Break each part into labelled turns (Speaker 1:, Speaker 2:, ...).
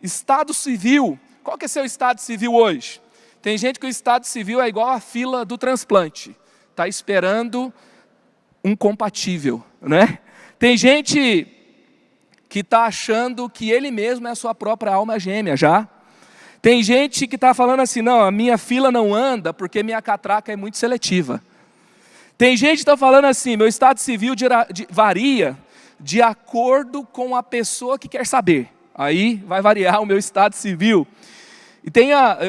Speaker 1: Estado civil. Qual que é seu estado civil hoje? Tem gente que o estado civil é igual a fila do transplante. Está esperando um compatível, né? Tem gente que está achando que ele mesmo é a sua própria alma gêmea já. Tem gente que está falando assim, não, a minha fila não anda porque minha catraca é muito seletiva. Tem gente que está falando assim, meu estado civil varia de acordo com a pessoa que quer saber. Aí vai variar o meu estado civil. E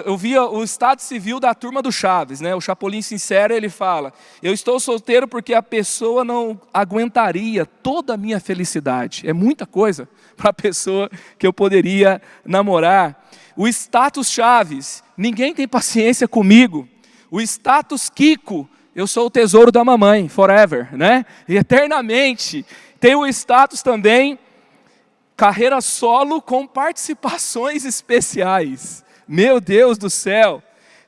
Speaker 1: eu vi o estado civil da turma do Chaves, né? O Chapolin Sincero, ele fala, eu estou solteiro porque a pessoa não aguentaria toda a minha felicidade. É muita coisa para a pessoa que eu poderia namorar. O status Chaves, ninguém tem paciência comigo. O status Kiko, eu sou o tesouro da mamãe, forever, né? E eternamente. Tem o status também, carreira solo com participações especiais. Meu Deus do céu.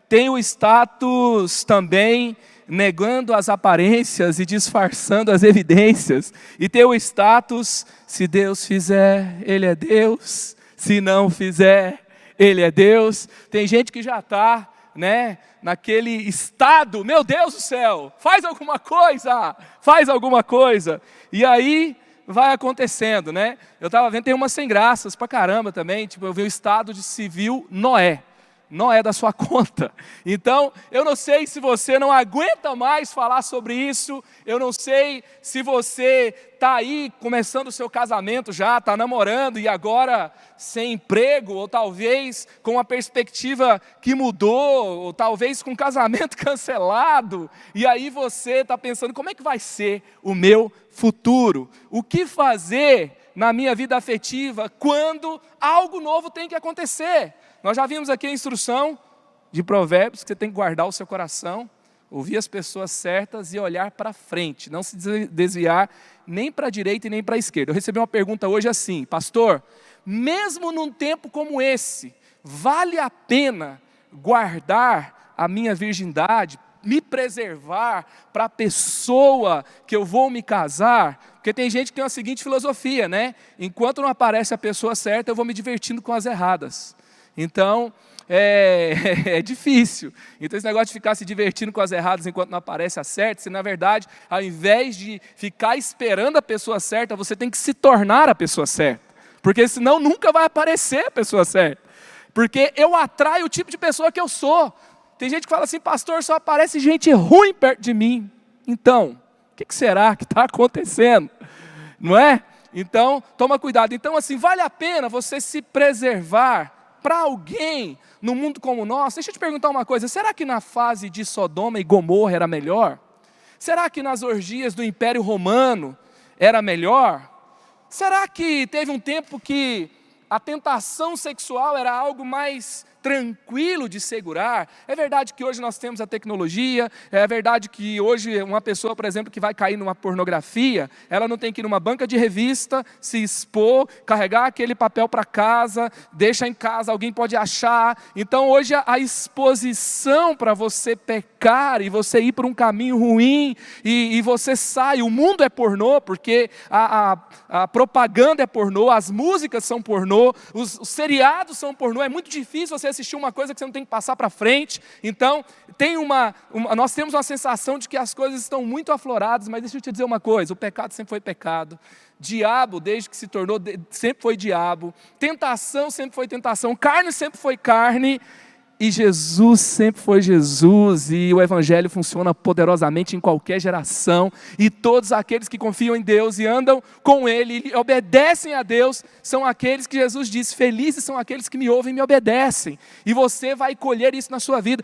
Speaker 1: Tem o status também, negando as aparências e disfarçando as evidências. E tem o status, se Deus fizer, Ele é Deus. Se não fizer, Ele é Deus. Tem gente que já está, né, naquele estado, meu Deus do céu, faz alguma coisa. E aí vai acontecendo, né? Eu estava vendo, tem umas sem graças pra caramba também, tipo, eu vi o estado de civil Noé. Noé da sua conta. Então, eu não sei se você não aguenta mais falar sobre isso, eu não sei se você está aí começando o seu casamento já, está namorando e agora sem emprego, ou talvez com uma perspectiva que mudou, ou talvez com casamento cancelado, e aí você está pensando, como é que vai ser o meu futuro? O que fazer na minha vida afetiva quando algo novo tem que acontecer? Nós já vimos aqui a instrução de Provérbios, que você tem que guardar o seu coração, ouvir as pessoas certas e olhar para frente, não se desviar nem para a direita e nem para a esquerda. Eu recebi uma pergunta hoje assim, pastor, mesmo num tempo como esse, vale a pena guardar a minha virgindade, me preservar para a pessoa que eu vou me casar? Porque tem gente que tem a seguinte filosofia, né? Enquanto não aparece a pessoa certa, eu vou me divertindo com as erradas. Então, é difícil. Então, esse negócio de ficar se divertindo com as erradas enquanto não aparece a certa, se na verdade, ao invés de ficar esperando a pessoa certa, você tem que se tornar a pessoa certa. Porque senão nunca vai aparecer a pessoa certa. Porque eu atraio o tipo de pessoa que eu sou. Tem gente que fala assim, pastor, só aparece gente ruim perto de mim. Então, o que será que está acontecendo? Não é? Então, toma cuidado. Então, assim, vale a pena você se preservar para alguém no mundo como o nosso? Deixa eu te perguntar uma coisa, será que na fase de Sodoma e Gomorra era melhor? Será que nas orgias do Império Romano era melhor? Será que teve um tempo que a tentação sexual era algo mais tranquilo de segurar? É verdade que hoje nós temos a tecnologia, é verdade que hoje uma pessoa, por exemplo, que vai cair numa pornografia, ela não tem que ir numa banca de revista, se expor, carregar aquele papel para casa, deixa em casa, alguém pode achar. Então hoje a exposição para você pecar e você ir por um caminho ruim e você sai, o mundo é pornô, porque a propaganda é pornô, as músicas são pornô, os seriados são pornô, é muito difícil você assistir uma coisa que você não tem que passar para frente. Então, nós temos uma sensação de que as coisas estão muito afloradas, mas deixa eu te dizer uma coisa, o pecado sempre foi pecado, diabo desde que se tornou, sempre foi diabo, tentação sempre foi tentação, carne sempre foi carne, e Jesus sempre foi Jesus, e o Evangelho funciona poderosamente em qualquer geração, e todos aqueles que confiam em Deus e andam com Ele, e obedecem a Deus, são aqueles que Jesus disse, felizes são aqueles que me ouvem e me obedecem, e você vai colher isso na sua vida.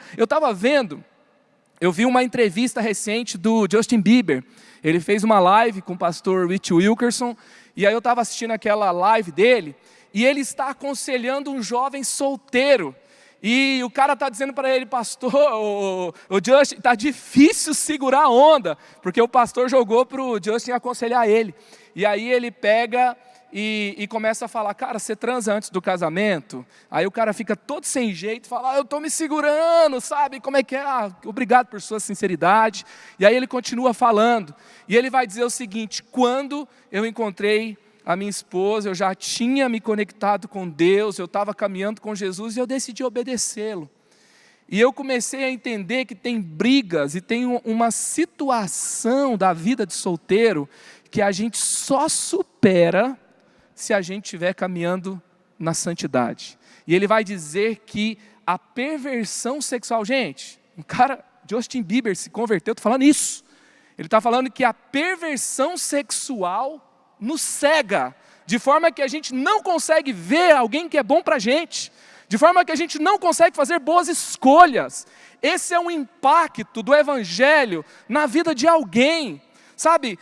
Speaker 1: Eu vi uma entrevista recente do Justin Bieber, ele fez uma live com o pastor Rich Wilkerson, e aí eu estava assistindo aquela live dele, e ele está aconselhando um jovem solteiro, e o cara está dizendo para ele, pastor, o Justin, está difícil segurar a onda, porque o pastor jogou para o Justin aconselhar ele. E aí ele pega e começa a falar, cara, você transa antes do casamento? Aí o cara fica todo sem jeito, fala, eu estou me segurando, sabe, como é que é? Obrigado por sua sinceridade. E aí ele continua falando, e ele vai dizer o seguinte, quando eu encontrei a minha esposa, eu já tinha me conectado com Deus, eu estava caminhando com Jesus e eu decidi obedecê-lo. E eu comecei a entender que tem brigas e tem uma situação da vida de solteiro que a gente só supera se a gente estiver caminhando na santidade. E ele vai dizer que a perversão sexual, gente, um cara, Justin Bieber se converteu, estou falando isso. Ele está falando que a perversão sexual nos cega, de forma que a gente não consegue ver alguém que é bom para a gente, de forma que a gente não consegue fazer boas escolhas. Esse é um impacto do Evangelho na vida de alguém. Sabe,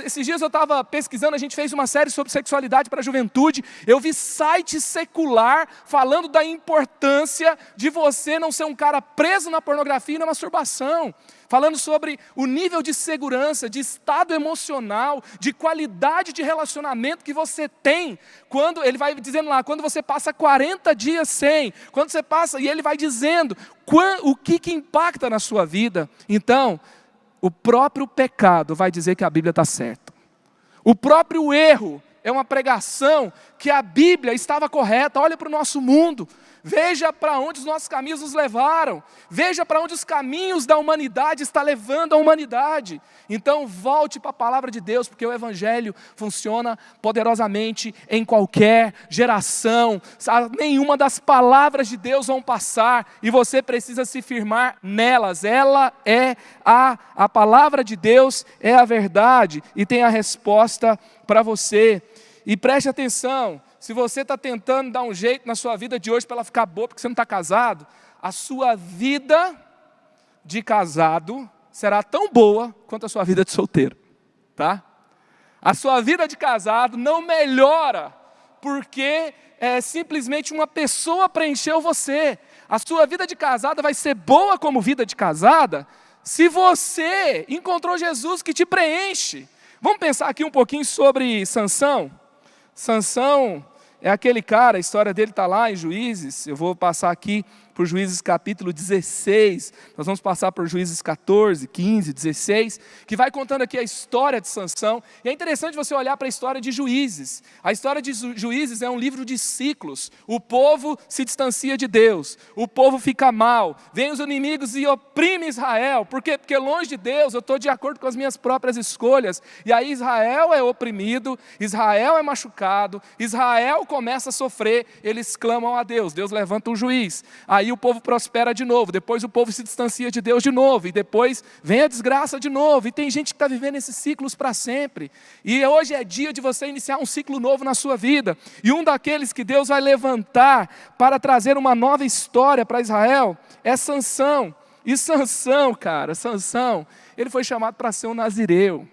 Speaker 1: esses dias eu estava pesquisando, a gente fez uma série sobre sexualidade para a juventude, eu vi site secular falando da importância de você não ser um cara preso na pornografia e na masturbação, falando sobre o nível de segurança, de estado emocional, de qualidade de relacionamento que você tem, quando, ele vai dizendo lá, quando você passa 40 dias sem, quando você passa, e ele vai dizendo o que impacta na sua vida. Então, o próprio pecado vai dizer que a Bíblia está certa. O próprio erro é uma pregação que a Bíblia estava correta. Olha para o nosso mundo. Veja para onde os nossos caminhos nos levaram. Veja para onde os caminhos da humanidade estão levando a humanidade. Então volte para a palavra de Deus, porque o Evangelho funciona poderosamente em qualquer geração. Nenhuma das palavras de Deus vão passar e você precisa se firmar nelas. Ela é a palavra de Deus é a verdade e tem a resposta para você. E preste atenção, se você está tentando dar um jeito na sua vida de hoje para ela ficar boa porque você não está casado, a sua vida de casado será tão boa quanto a sua vida de solteiro, tá? A sua vida de casado não melhora porque simplesmente uma pessoa preencheu você. A sua vida de casada vai ser boa como vida de casada se você encontrou Jesus que te preenche. Vamos pensar aqui um pouquinho sobre Sansão. Sansão é aquele cara, a história dele está lá em Juízes, eu vou passar aqui por Juízes capítulo 16, nós vamos passar por Juízes 14, 15, 16, que vai contando aqui a história de Sansão, e é interessante você olhar para a história de Juízes. A história de Juízes é um livro de ciclos, o povo se distancia de Deus, o povo fica mal, vem os inimigos e oprime Israel. Por quê? Porque longe de Deus eu estou de acordo com as minhas próprias escolhas, e aí Israel é oprimido, Israel é machucado, Israel começa a sofrer, eles clamam a Deus, Deus levanta um juiz, aí o povo prospera de novo, depois o povo se distancia de Deus de novo, e depois vem a desgraça de novo, e tem gente que está vivendo esses ciclos para sempre, e hoje é dia de você iniciar um ciclo novo na sua vida, e um daqueles que Deus vai levantar para trazer uma nova história para Israel, é Sansão. E Sansão, cara, Sansão, ele foi chamado para ser um nazireu.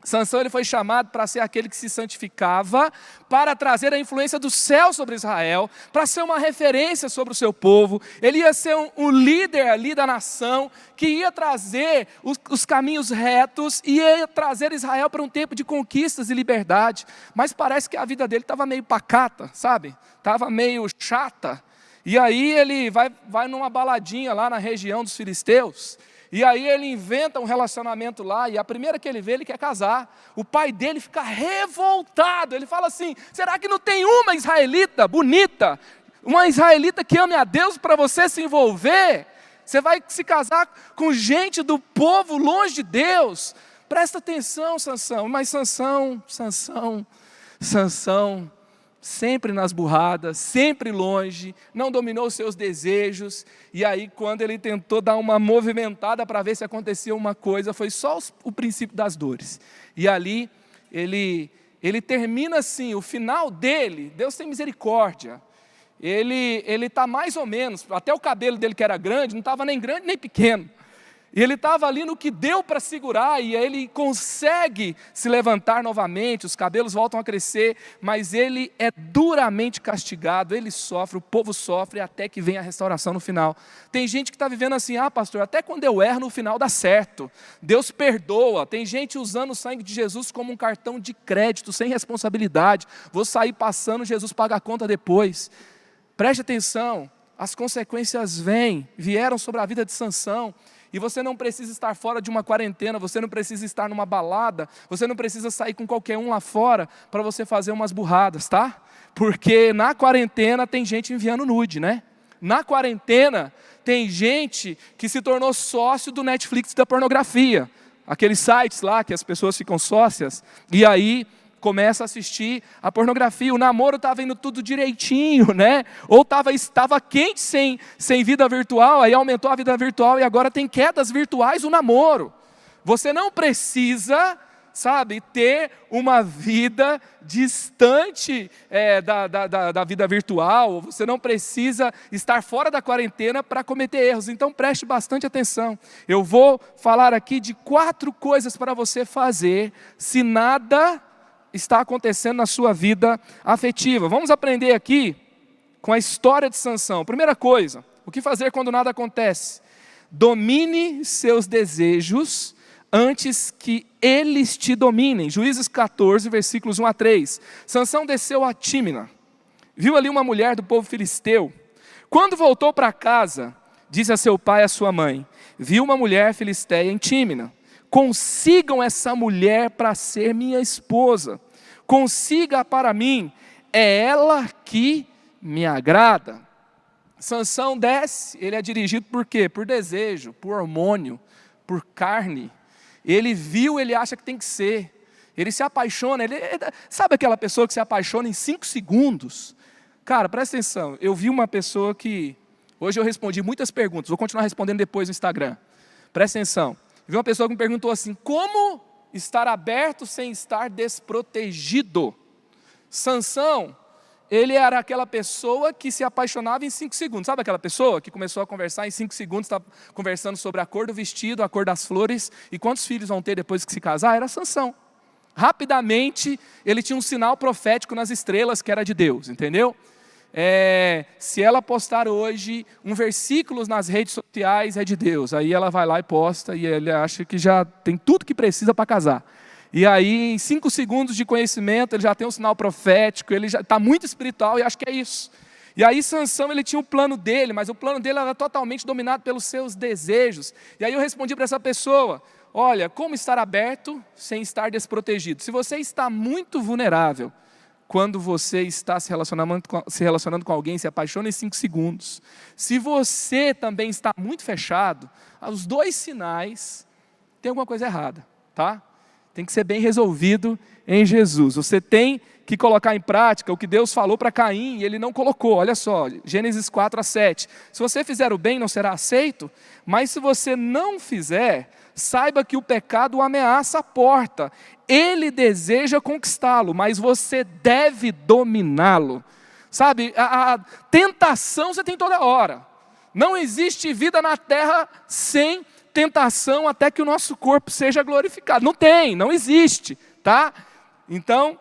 Speaker 1: Sansão ele foi chamado para ser aquele que se santificava, para trazer a influência do céu sobre Israel, para ser uma referência sobre o seu povo. Ele ia ser um líder ali da nação, que ia trazer os caminhos retos, e ia trazer Israel para um tempo de conquistas e liberdade. Mas parece que a vida dele estava meio pacata, sabe? Estava meio chata. E aí ele vai numa baladinha lá na região dos filisteus, e aí ele inventa um relacionamento lá, e a primeira que ele vê, ele quer casar. O pai dele fica revoltado, ele fala assim, será que não tem uma israelita bonita, uma israelita que ame a Deus para você se envolver? Você vai se casar com gente do povo longe de Deus? Presta atenção, Sansão. Mas Sansão, sempre nas burradas, sempre longe, não dominou os seus desejos, e aí quando ele tentou dar uma movimentada para ver se acontecia uma coisa, foi só o princípio das dores. E ali ele termina assim, o final dele, Deus tem misericórdia, ele está mais ou menos, até o cabelo dele que era grande, não estava nem grande nem pequeno. E ele estava ali no que deu para segurar, e aí ele consegue se levantar novamente, os cabelos voltam a crescer, mas ele é duramente castigado, ele sofre, o povo sofre, até que vem a restauração no final. Tem gente que está vivendo assim, pastor, até quando eu erro no final dá certo, Deus perdoa. Tem gente usando o sangue de Jesus como um cartão de crédito, sem responsabilidade, vou sair passando, Jesus paga a conta depois. Preste atenção, as consequências vieram sobre a vida de Sansão. E você não precisa estar fora de uma quarentena, você não precisa estar numa balada, você não precisa sair com qualquer um lá fora para você fazer umas burradas, tá? Porque na quarentena tem gente enviando nude, né? Na quarentena tem gente que se tornou sócio do Netflix da pornografia. Aqueles sites lá que as pessoas ficam sócias e aí começa a assistir a pornografia. O namoro estava indo tudo direitinho, né? Ou estava quente sem vida virtual, aí aumentou a vida virtual e agora tem quedas virtuais o namoro. Você não precisa, sabe, ter uma vida distante da vida virtual. Você não precisa estar fora da quarentena para cometer erros. Então preste bastante atenção. Eu vou falar aqui de 4 coisas para você fazer se nada está acontecendo na sua vida afetiva. Vamos aprender aqui com a história de Sansão. Primeira coisa, o que fazer quando nada acontece? Domine seus desejos antes que eles te dominem. Juízes 14, versículos 1 a 3. Sansão desceu a Tímina, viu ali uma mulher do povo filisteu. Quando voltou para casa, disse a seu pai e a sua mãe: viu uma mulher filisteia em Tímina. Consigam essa mulher para ser minha esposa. Consiga para mim, é ela que me agrada. Sansão desce, ele é dirigido por quê? Por desejo, por hormônio, por carne. Ele viu, ele acha que tem que ser. Ele se apaixona, sabe aquela pessoa que se apaixona em 5 segundos? Cara, presta atenção, eu vi uma pessoa que, hoje eu respondi muitas perguntas, vou continuar respondendo depois no Instagram. Presta atenção. Vi uma pessoa que me perguntou assim: como estar aberto sem estar desprotegido? Sansão, ele era aquela pessoa que se apaixonava em 5 segundos. Sabe aquela pessoa que começou a conversar em 5 segundos, estava conversando sobre a cor do vestido, a cor das flores e quantos filhos vão ter depois que se casar? Era Sansão. Rapidamente, ele tinha um sinal profético nas estrelas que era de Deus, entendeu? Se ela postar hoje um versículo nas redes sociais, é de Deus. Aí ela vai lá e posta e ele acha que já tem tudo que precisa para casar. E aí em 5 segundos de conhecimento ele já tem um sinal profético, ele já está muito espiritual e acha que é isso. E aí Sansão, ele tinha um plano dele, mas o plano dele era totalmente dominado pelos seus desejos. E aí eu respondi para essa pessoa: olha, como estar aberto sem estar desprotegido? Se você está muito vulnerável quando você está se relacionando com alguém, se apaixona em 5 segundos. Se você também está muito fechado, os 2 sinais, tem alguma coisa errada, tá? Tem que ser bem resolvido em Jesus. Você tem que colocar em prática o que Deus falou para Caim e ele não colocou. Olha só, Gênesis 4 a 7. Se você fizer o bem, não será aceito, mas se você não fizer, saiba que o pecado o ameaça a porta. Ele deseja conquistá-lo, mas você deve dominá-lo. Sabe, a tentação você tem toda hora. Não existe vida na terra sem tentação até que o nosso corpo seja glorificado. Não existe, tá? Então,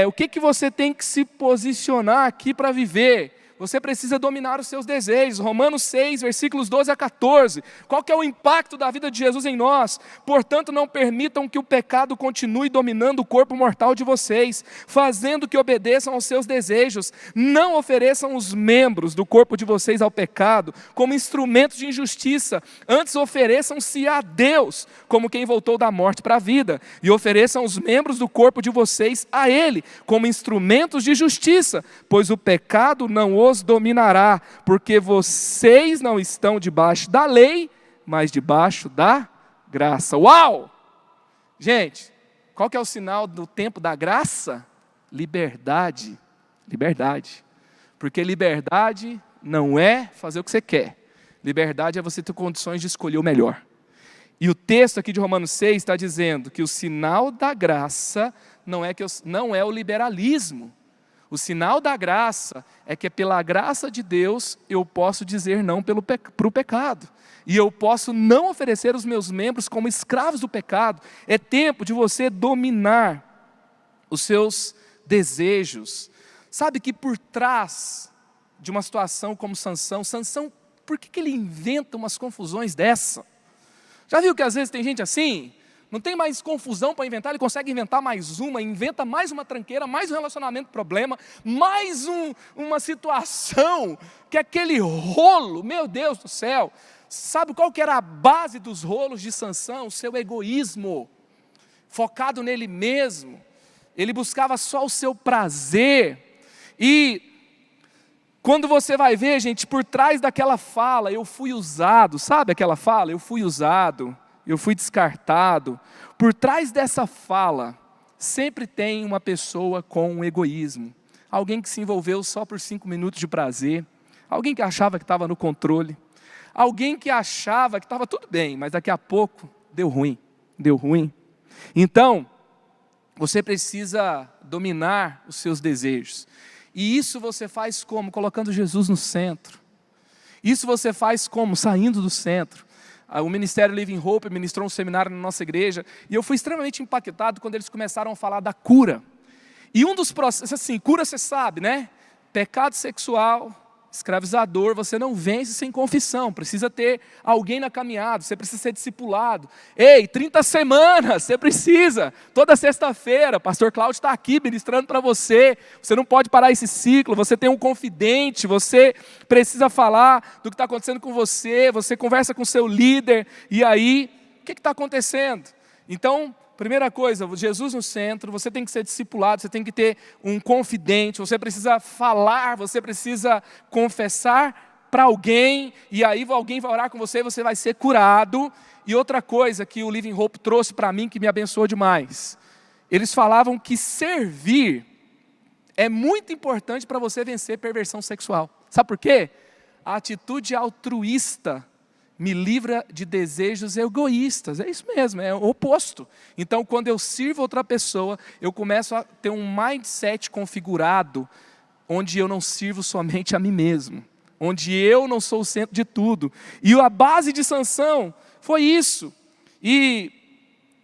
Speaker 1: o que você tem que se posicionar aqui para viver? Você precisa dominar os seus desejos. Romanos 6, versículos 12 a 14. Qual que é o impacto da vida de Jesus em nós? Portanto, não permitam que o pecado continue dominando o corpo mortal de vocês, fazendo que obedeçam aos seus desejos. Não ofereçam os membros do corpo de vocês ao pecado como instrumentos de injustiça. Antes ofereçam-se a Deus como quem voltou da morte para a vida. E ofereçam os membros do corpo de vocês a Ele como instrumentos de justiça, pois o pecado não os dominará, porque vocês não estão debaixo da lei, mas debaixo da graça. Uau! Gente, qual que é o sinal do tempo da graça? Liberdade. Liberdade. Porque liberdade não é fazer o que você quer. Liberdade é você ter condições de escolher o melhor. E o texto aqui de Romanos 6 está dizendo que o sinal da graça não é o liberalismo. O sinal da graça é que pela graça de Deus eu posso dizer não para o pecado. E eu posso não oferecer os meus membros como escravos do pecado. É tempo de você dominar os seus desejos. Sabe que por trás de uma situação como Sansão, por que ele inventa umas confusões dessa? Já viu que às vezes tem gente assim? Não tem mais confusão para inventar, ele consegue inventar mais uma, inventa mais uma tranqueira, mais um relacionamento problema, mais uma situação, que é aquele rolo, meu Deus do céu. Sabe qual que era a base dos rolos de Sansão? O seu egoísmo, focado nele mesmo. Ele buscava só o seu prazer. E quando você vai ver, gente, por trás daquela fala, eu fui usado, sabe aquela fala? Eu fui usado, eu fui descartado. Por trás dessa fala, sempre tem uma pessoa com um egoísmo. Alguém que se envolveu só por 5 minutos de prazer. Alguém que achava que estava no controle. Alguém que achava que estava tudo bem, mas daqui a pouco deu ruim. Deu ruim. Então, você precisa dominar os seus desejos. E isso você faz como? Colocando Jesus no centro. Isso você faz como? Saindo do centro. O Ministério Living Hope ministrou um seminário na nossa igreja, e eu fui extremamente impactado quando eles começaram a falar da cura. E um dos processos, assim, cura você sabe, né? Pecado sexual, escravizador, você não vence sem confissão, precisa ter alguém na caminhada, você precisa ser discipulado. Ei, 30 semanas, você precisa, toda sexta-feira, pastor Cláudio está aqui ministrando para você não pode parar esse ciclo, você tem um confidente, você precisa falar do que está acontecendo com você conversa com seu líder, e aí, o que está acontecendo? Então, primeira coisa, Jesus no centro, você tem que ser discipulado, você tem que ter um confidente, você precisa falar, você precisa confessar para alguém, e aí alguém vai orar com você, você vai ser curado. E outra coisa que o Living Hope trouxe para mim, que me abençoou demais, eles falavam que servir é muito importante para você vencer perversão sexual. Sabe por quê? A atitude altruísta me livra de desejos egoístas. É isso mesmo, é o oposto. Então, quando eu sirvo outra pessoa, eu começo a ter um mindset configurado, onde eu não sirvo somente a mim mesmo, onde eu não sou o centro de tudo. E a base de Sansão foi isso. E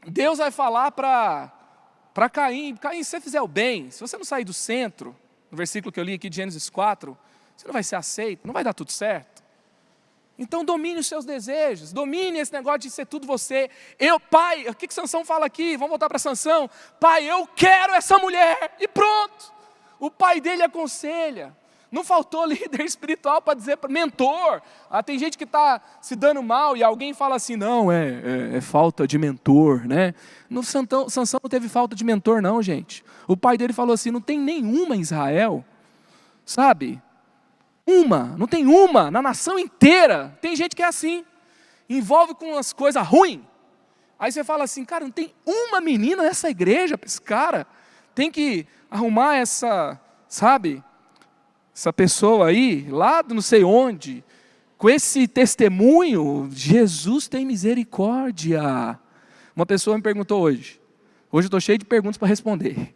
Speaker 1: Deus vai falar para Caim: Caim, se você fizer o bem, se você não sair do centro, no versículo que eu li aqui de Gênesis 4, você não vai ser aceito, não vai dar tudo certo. Então domine os seus desejos, domine esse negócio de ser tudo você. Pai, o que Sansão fala aqui? Vamos voltar para Sansão. Pai, eu quero essa mulher, e pronto. O pai dele aconselha. Não faltou líder espiritual para dizer, mentor. Tem gente que está se dando mal e alguém fala assim: não, é falta de mentor, né? Sansão não teve falta de mentor não, gente. O pai dele falou assim: não tem nenhuma em Israel, sabe? Não tem uma, na nação inteira. Tem gente que é assim, envolve com umas coisas ruins. Aí você fala assim: cara, não tem uma menina nessa igreja para esse cara. Tem que arrumar essa, sabe, essa pessoa aí, lá não sei onde, com esse testemunho. Jesus tem misericórdia. Uma pessoa me perguntou hoje eu estou cheio de perguntas para responder.